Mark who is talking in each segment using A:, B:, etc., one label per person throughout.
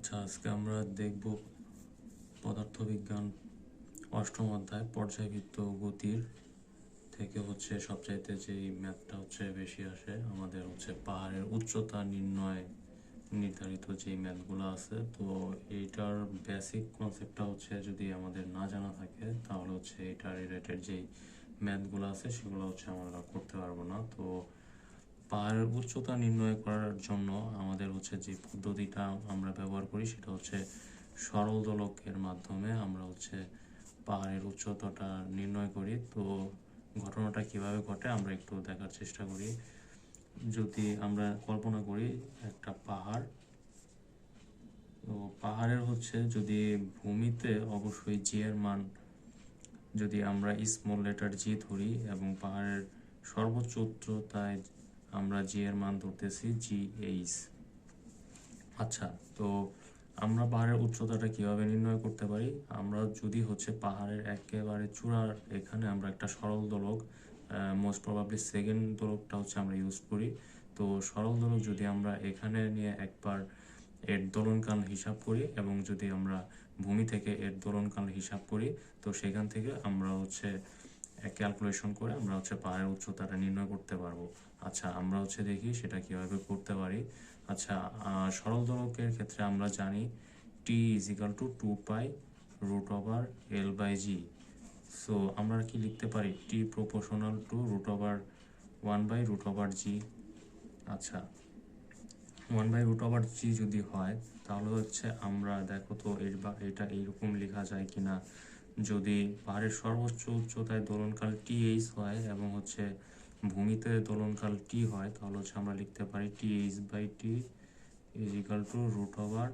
A: আচ্ছা, আজকে আমরা দেখব পদার্থবিজ্ঞান অষ্টম অধ্যায় পর্যায়বৃত্ত গতির থেকে সবচাইতে যেই ম্যাথটা বেশি আসে আমাদের পাহাড়ের উচ্চতা নির্ণয় নির্ধারিত যেই ম্যাথগুলো আছে। তো এইটার বেসিক কনসেপ্টটা যদি আমাদের না জানা থাকে তাহলে এটা রিলেটেড যেই ম্যাথগুলো আছে সেগুলো আমরা করতে পারবো না। তো পাহাড়ের উচ্চতা নির্ণয় করার জন্য আমাদের যে পদ্ধতিটা আমরা ব্যবহার করি সেটা সরল দোলকের মাধ্যমে আমরা পাহাড়ের উচ্চতাটা নির্ণয় করি। তো ঘটনাটা কিভাবে ঘটে আমরা একটু দেখার চেষ্টা করি। যদি আমরা কল্পনা করি একটা পাহাড়, তো পাহাড়ের যদি ভূমিতে অবশ্যই জি এর মান যদি আমরা স্মল লেটার জি ধরি এবং পাহাড়ের সর্বোচ্চ উচ্চতায় আমরা জি এর মান ধরতেছি জি এইচ। আচ্ছা, তো আমরা পাহাড়ের উচ্চতাটা কিভাবে নির্ণয় করতে পারি? আমরা যদি পাহাড়ের একেবারে চূড়ার এখানে আমরা একটা সরল দোলক, মোস্ট প্রবাবলি সেকেন্ড দোলকটা আমরা ইউজ করি। তো সরল দোলক যদি আমরা এখানে নিয়ে একবার এর দোলনকাল হিসাব করি এবং যদি আমরা ভূমি থেকে এর দোলনকাল হিসাব করি, তো সেখান থেকে আমরা ক্যালকুলেশন করে আমরা পাহাড়ের উচ্চতাটা নির্ণয় করতে পারবো। আচ্ছা, আমরা দেখি সেটা কিভাবে করতে পারি। আচ্ছা, সরল দোলকের ক্ষেত্রে আমরা জানি T is equal to 2 pi root over L by g. So আমরা কি লিখতে পারি? T proportional to root over 1/√জি। আচ্ছা, 1/√জি যদি হয় তাহলে আমরা দেখো তো এটা এইরকম লেখা যায় কিনা। যদি পাহাড়ের সর্বোচ্চ উচ্চতায় দোলনকাল টি এইচ হয় এবং ভূমিতে দোলনকাল টি হয় তাহলে আমরা লিখতে পারি T H by T is equal to root over.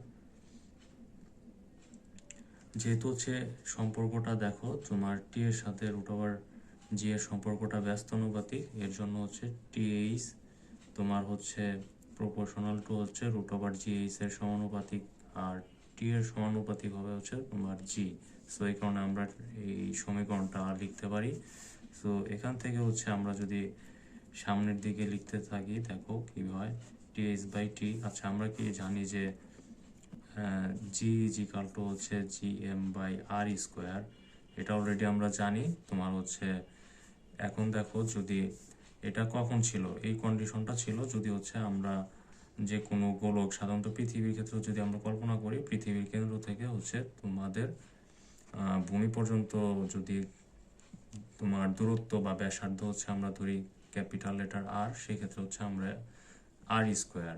A: যেহেতু সম্পর্কটা দেখো তোমার টি এর সাথে রুট ওভার জি এর সম্পর্কটা ব্যস্তানুপাতিক, এর জন্য টি এইচ তোমার proportional to root over G H এর সমানুপাতিক, আর টি এর সমানুপাতিক হবে তোমার জি। সো এই কারণে আমরা এই সমীকরণটা লিখতে পারি। সো এখান থেকে আমরা যদি সামনের দিকে লিখতে থাকি, দেখো কি হয়, টি এইচ বাই টি। আচ্ছা, আমরা কি জানি যে g is equal to G M by R square. এটা অলরেডি আমরা জানি। তোমার এখন দেখো যদি এটা কখন ছিল, এই কন্ডিশনটা ছিল যদি আমরা যে কোনো গোলক, সাধারণত পৃথিবীর ক্ষেত্রে যদি আমরা কল্পনা করি পৃথিবীর কেন্দ্র থেকে তোমাদের ভূমি পর্যন্ত যদি তোমার দূরত্ব বা ব্যাসার্ধ আমরা ধরি ক্যাপিটাল লেটার আর, সেক্ষেত্রে আমরা আর স্কোয়ার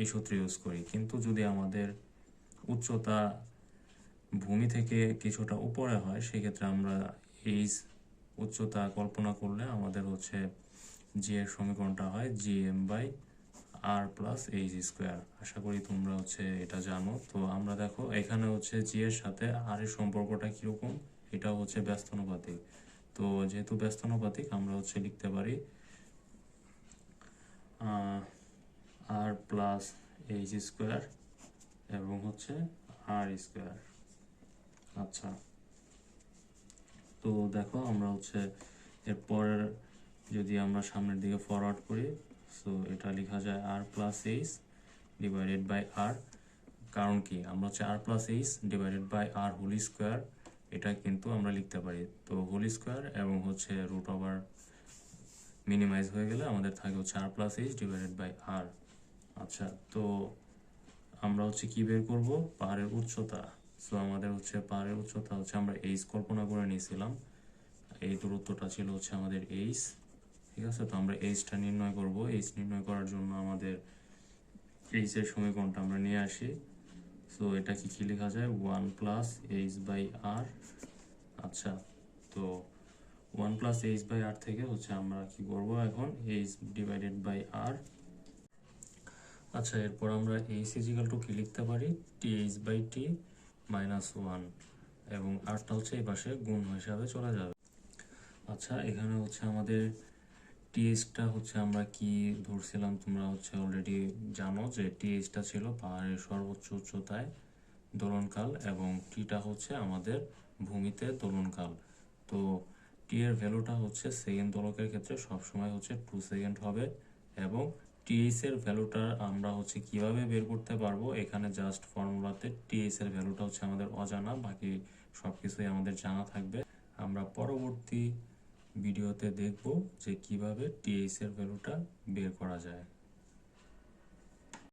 A: এই সূত্র ইউজ করি। কিন্তু যদি আমাদের উচ্চতা ভূমি থেকে কিছুটা উপরে হয় সেক্ষেত্রে আমরা এই উচ্চতা কল্পনা করলে আমাদের জি এর সমীকরণটা হয় g M by R plus h square. আশা করি তোমরা এটা জানো। তো আমরা দেখো এখানে জি এর সাথে আর এর সম্পর্কটা কিরকম, এটা ব্যস্তানুপাতিক। তো যেহেতু ব্যস্তানুপাতিক আমরা লিখতে পারি আর প্লাস এইচ স্কোয়ার এবং আর স্কোয়ার। আচ্ছা, তো দেখো আমরা এরপর যদি আমরা সামনের দিকে ফরওয়ার্ড করি, সো এটা লেখা যায় R plus h divided by R. কারণ কি, আমরা R plus h divided by R whole square এটা কিন্তু আমরা লিখতে পারি। তো হোল স্কোয়ার এবং রুট ওভার মিনিমাইজ হয়ে গেলে আমাদের থাকে R plus h divided by R. আচ্ছা, তো আমরা কি বের করব? পাহাড়ের উচ্চতা। সো আমাদের পাহাড়ের উচ্চতা আমরা এইচ কল্পনা করে নিয়েছিলাম, এই দূরত্বটা ছিল আমাদের এইচ। ঠিক আছে, তো আমরা এইচটা নির্ণয় করব। এইচ নির্ণয় করার জন্য আমাদের এইচ এর সমীকরণটা আমরা নিয়ে আসি। সো এটা কি লেখা যায়? 1 প্লাস এইচ বাই আর। আচ্ছা, তো 1 প্লাস এইচ বাই আর থেকে আমরা কি করব এখন? H divided by R. আচ্ছা, এরপর আমরা এইচ ইজ ইকাল টু কি লিখতে পারি? T H by T minus 1 এবং আরটা এই পাশে গুণ হিসাবে চলে যাবে। আচ্ছা, এখানে আমাদের টিএইচটা আমরা কি ধরছিলাম? তোমরা অলরেডি জানো যে টিএইচটা ছিল পাহাড়ের সর্বোচ্চ উচ্চতায় দোলনকাল এবং টিটা আমাদের ভূমিতে দোলনকাল। তো টি এর ভ্যালুটা সেকেন্ড দোলকের ক্ষেত্রে সবসময় 2 সেকেন্ড হবে এবং টি টিএইচ এর ভ্যালুটা আমরা হচ্ছে কিভাবে বের করতে পারবো, এখানে জাস্ট ফর্মুলাতে টিএইচ এর ভ্যালুটা হচ্ছে আমাদের অজানা, বাকি সব কিছুই আমাদের জানা থাকবে। আমরা পরবর্তী ভিডিওতে দেখব যে কিভাবে টিএইচ এর ভ্যালুটা বের করা যায়।